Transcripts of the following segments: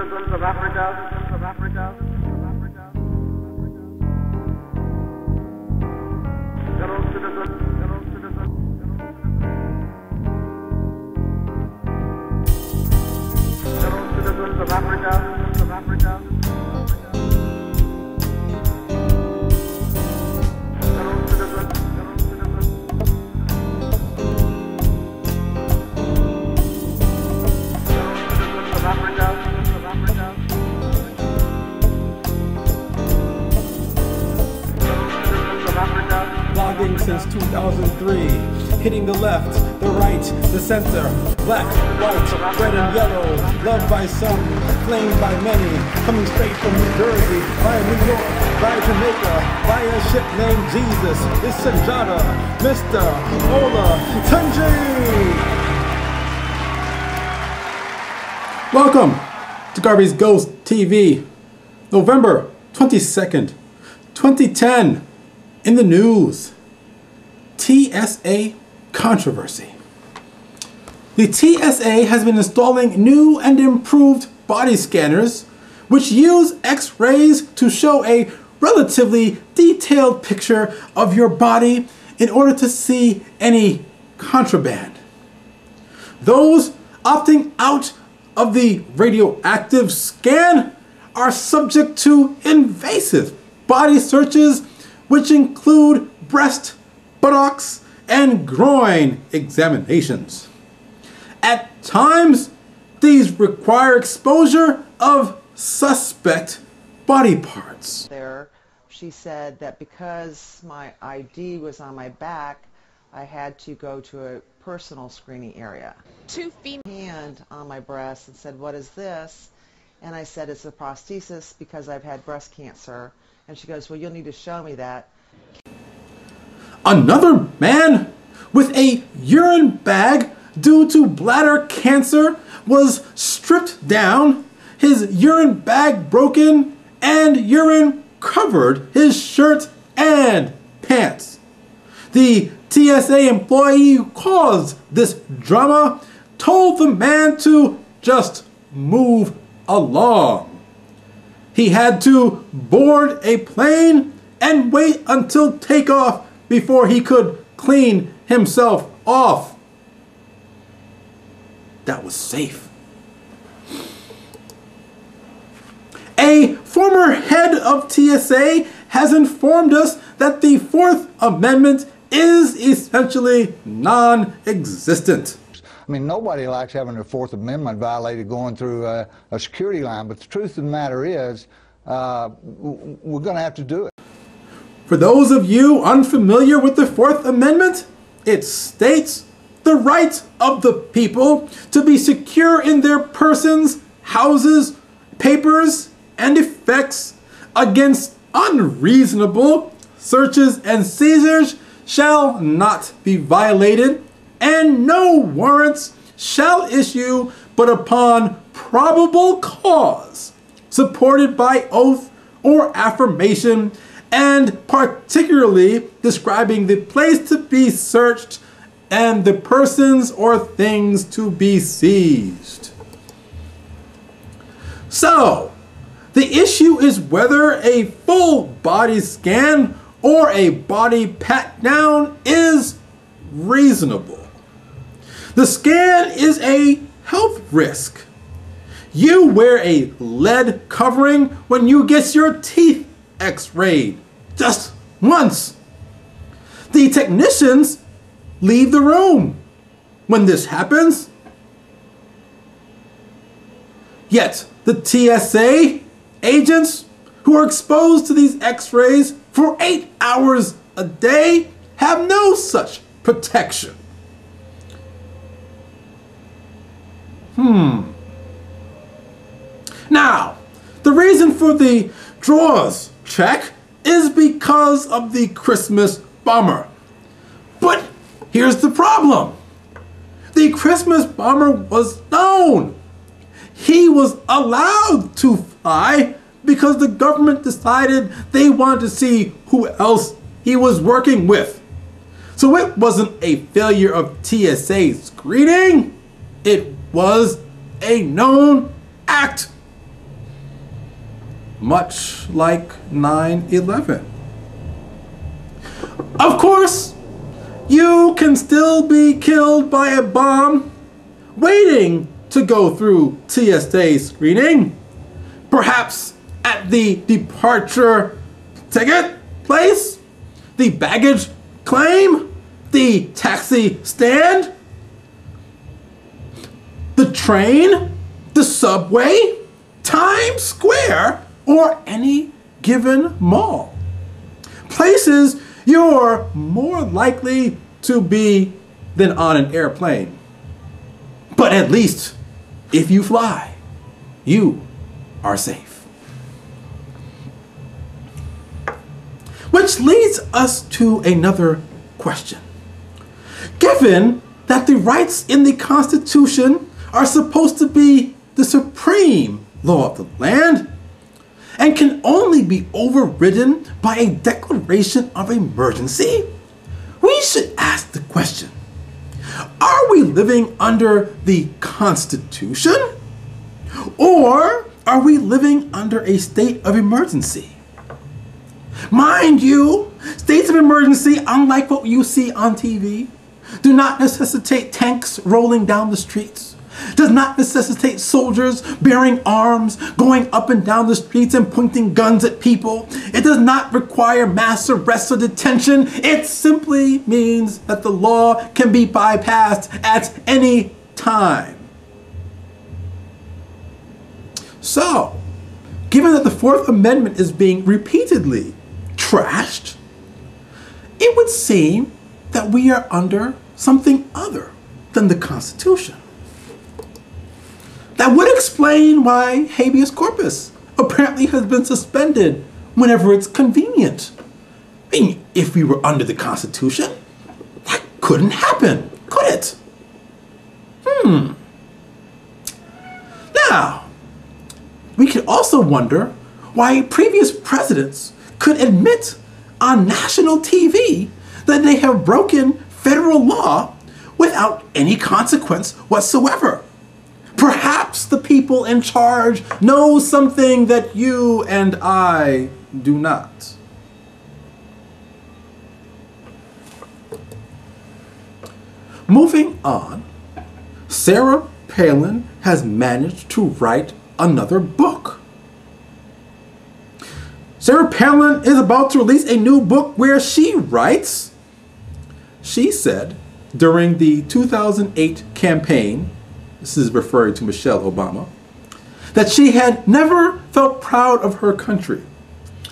citizens of Africa, citizens of Africa, fellow citizens, fellow citizens, fellow citizens of Africa, citizens of Africa, fellow citizens, fellow citizens. Blogging since 2003, hitting the left, the right, the center, black, white, red and yellow, loved by some, claimed by many, coming straight from New Jersey, via New York, via Jamaica, via a ship named Jesus, it's Sanjata, Mr. Ola Tunji! Welcome to Garvey's Ghost TV, November 22nd, 2010. In the news, TSA controversy. The TSA has been installing new and improved body scanners which use X-rays to show a relatively detailed picture of your body in order to see any contraband. Those opting out of the radioactive scan are subject to invasive body searches which include breast, buttocks, and groin examinations. At times, these require exposure of suspect body parts. There, she said that because my ID was on my back, I had to go to a personal screening area. Hand on my breast and said, "What is this?" And I said, "It's a prosthesis because I've had breast cancer." And she goes, "Well, you'll need to show me that." Another man with a urine bag due to bladder cancer was stripped down, his urine bag broken, and urine covered his shirt and pants. The TSA employee who caused this drama told the man to just move along. He had to board a plane and wait until takeoff before he could clean himself off. That was safe. A former head of TSA has informed us that the Fourth Amendment is essentially non-existent. I mean, nobody likes having their Fourth Amendment violated going through a security line, but the truth of the matter is, we're going to have to do it. For those of you unfamiliar with the Fourth Amendment, it states the right of the people to be secure in their persons, houses, papers, and effects against unreasonable searches and seizures shall not be violated, and no warrants shall issue but upon probable cause, supported by oath or affirmation, and particularly describing the place to be searched and the persons or things to be seized. So, the issue is whether a full body scan or a body pat-down is reasonable. The scan is a health risk. You wear a lead covering when you get your teeth X-rayed just once. The technicians leave the room when this happens. Yet the TSA agents who are exposed to these X-rays for 8 hours a day have no such protection. Now, the reason for the drawers check is because of the Christmas bomber. But here's the problem. The Christmas bomber was known. He was allowed to fly because the government decided they wanted to see who else he was working with. So it wasn't a failure of TSA screening. It was a known act much like 9/11. Of course, you can still be killed by a bomb waiting to go through TSA screening, perhaps at the departure ticket place, the baggage claim, the taxi stand, the train, the subway, Times Square, or any given mall. Places you're more likely to be than on an airplane. But at least if you fly, you are safe. Which leads us to another question. Given that the rights in the Constitution are supposed to be the supreme law of the land and can only be overridden by a declaration of emergency, we should ask the question, are we living under the Constitution, or are we living under a state of emergency? Mind you, states of emergency, unlike what you see on TV, do not necessitate tanks rolling down the streets, does not necessitate soldiers bearing arms, going up and down the streets and pointing guns at people. It does not require mass arrests or detention. It simply means that the law can be bypassed at any time. So, given that the Fourth Amendment is being repeatedly trashed, it would seem that we are under something other than the Constitution. That would explain why habeas corpus apparently has been suspended whenever it's convenient. I mean, if we were under the Constitution, that couldn't happen, could it? Now, we could also wonder why previous presidents could admit on national TV that they have broken federal law without any consequence whatsoever. Perhaps the people in charge know something that you and I do not. Moving on, Sarah Palin has managed to write another book. Sarah Palin is about to release a new book where she writes, she said during the 2008 campaign, this is referring to Michelle Obama, that she had never felt proud of her country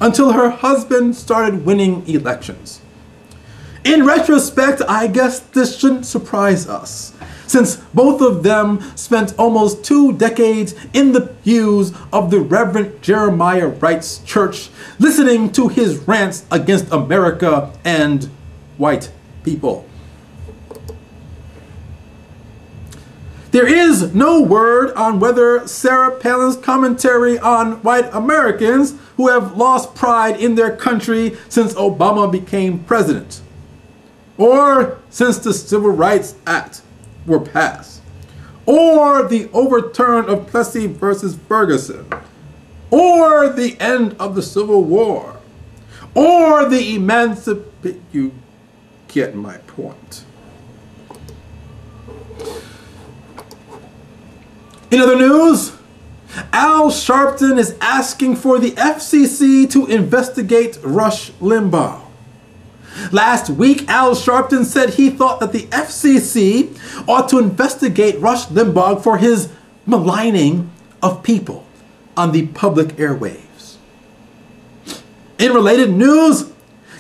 until her husband started winning elections. In retrospect, I guess this shouldn't surprise us, since both of them spent almost 2 decades in the pews of the Reverend Jeremiah Wright's church, listening to his rants against America and white people. There is no word on whether Sarah Palin's commentary on white Americans who have lost pride in their country since Obama became president, or since the Civil Rights Act were passed, or the overturn of Plessy versus Ferguson, or the end of the Civil War, or the emancipation. You get my point. In other news, Al Sharpton is asking for the FCC to investigate Rush Limbaugh. Last week, Al Sharpton said he thought that the FCC ought to investigate Rush Limbaugh for his maligning of people on the public airwaves. In related news,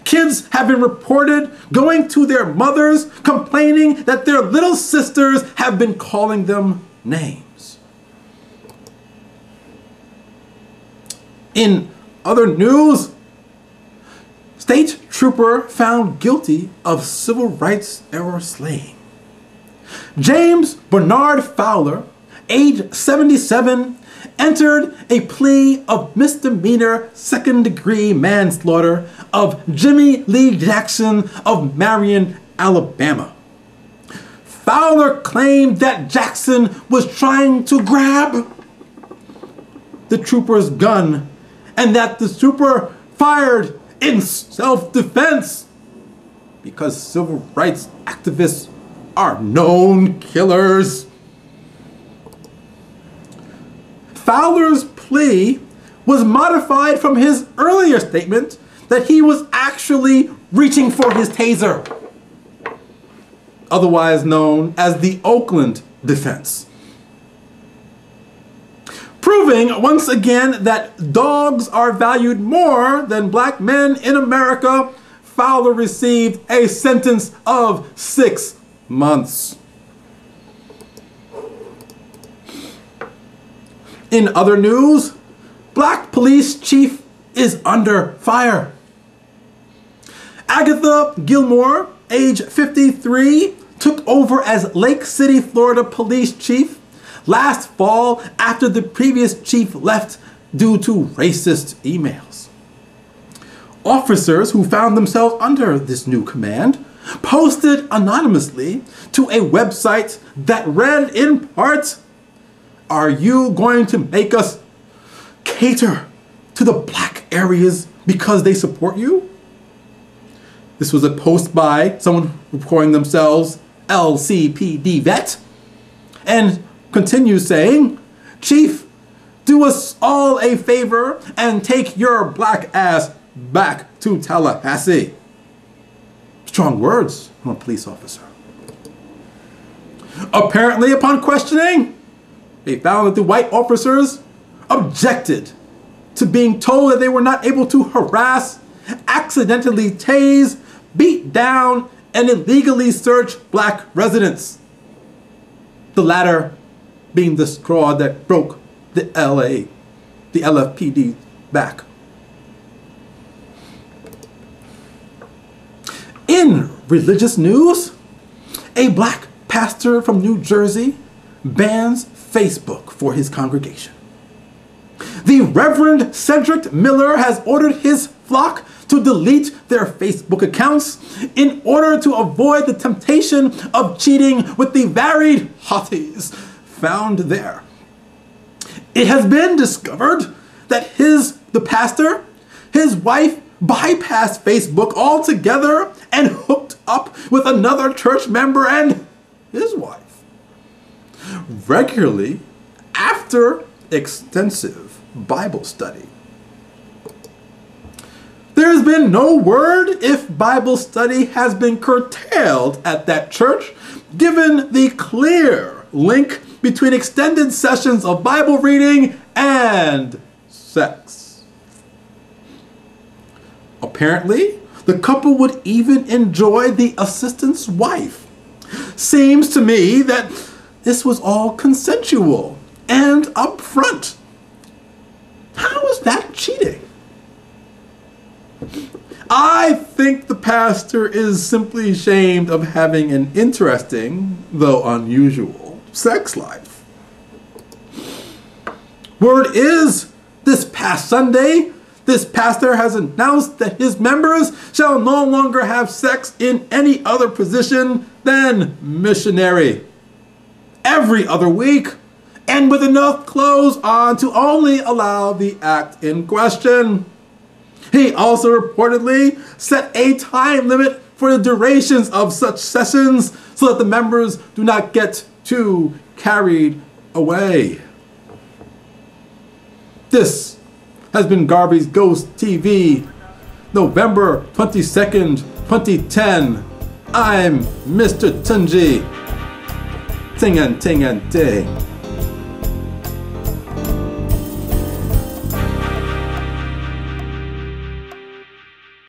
kids have been reported going to their mothers complaining that their little sisters have been calling them names. In other news, state trooper found guilty of civil rights era slaying. James Bernard Fowler, age 77, entered a plea of misdemeanor second-degree manslaughter of Jimmy Lee Jackson of Marion, Alabama. Fowler claimed that Jackson was trying to grab the trooper's gun and that the trooper fired in self-defense because civil rights activists are known killers. Fowler's plea was modified from his earlier statement that he was actually reaching for his taser, otherwise known as the Oakland defense. Proving once again that dogs are valued more than black men in America, Fowler received a sentence of 6 months. In other news, black police chief is under fire. Agatha Gilmore, age 53, took over as Lake City, Florida police chief last fall after the previous chief left due to racist emails. Officers who found themselves under this new command posted anonymously to a website that read in part, "Are you going to make us cater to the black areas because they support you?" This was a post by someone calling themselves LCPD vet, and continues saying, "Chief, do us all a favor and take your black ass back to Tallahassee." Strong words from a police officer. Apparently, upon questioning, they found that the white officers objected to being told that they were not able to harass, accidentally tase, beat down, and illegally search black residents. The latter being the straw that broke the LFPD back. In religious news, a black pastor from New Jersey bans Facebook for his congregation. The Reverend Cedric Miller has ordered his flock to delete their Facebook accounts in order to avoid the temptation of cheating with the varied hotties found there. It has been discovered that the pastor, his wife, bypassed Facebook altogether and hooked up with another church member and his wife regularly after extensive Bible study. There has been no word if Bible study has been curtailed at that church, given the clear link between extended sessions of Bible reading and sex. Apparently, the couple would even enjoy the assistant's wife. Seems to me that this was all consensual and upfront. How is that cheating? I think the pastor is simply ashamed of having an interesting, though unusual, sex life. Word is, this past Sunday, this pastor has announced that his members shall no longer have sex in any other position than missionary. Every other week, and with enough clothes on to only allow the act in question. He also reportedly set a time limit for the durations of such sessions so that the members do not get too carried away. This has been Garvey's Ghost TV, November 22nd, 2010. I'm Mr. Tunji. Ting and ting and ting.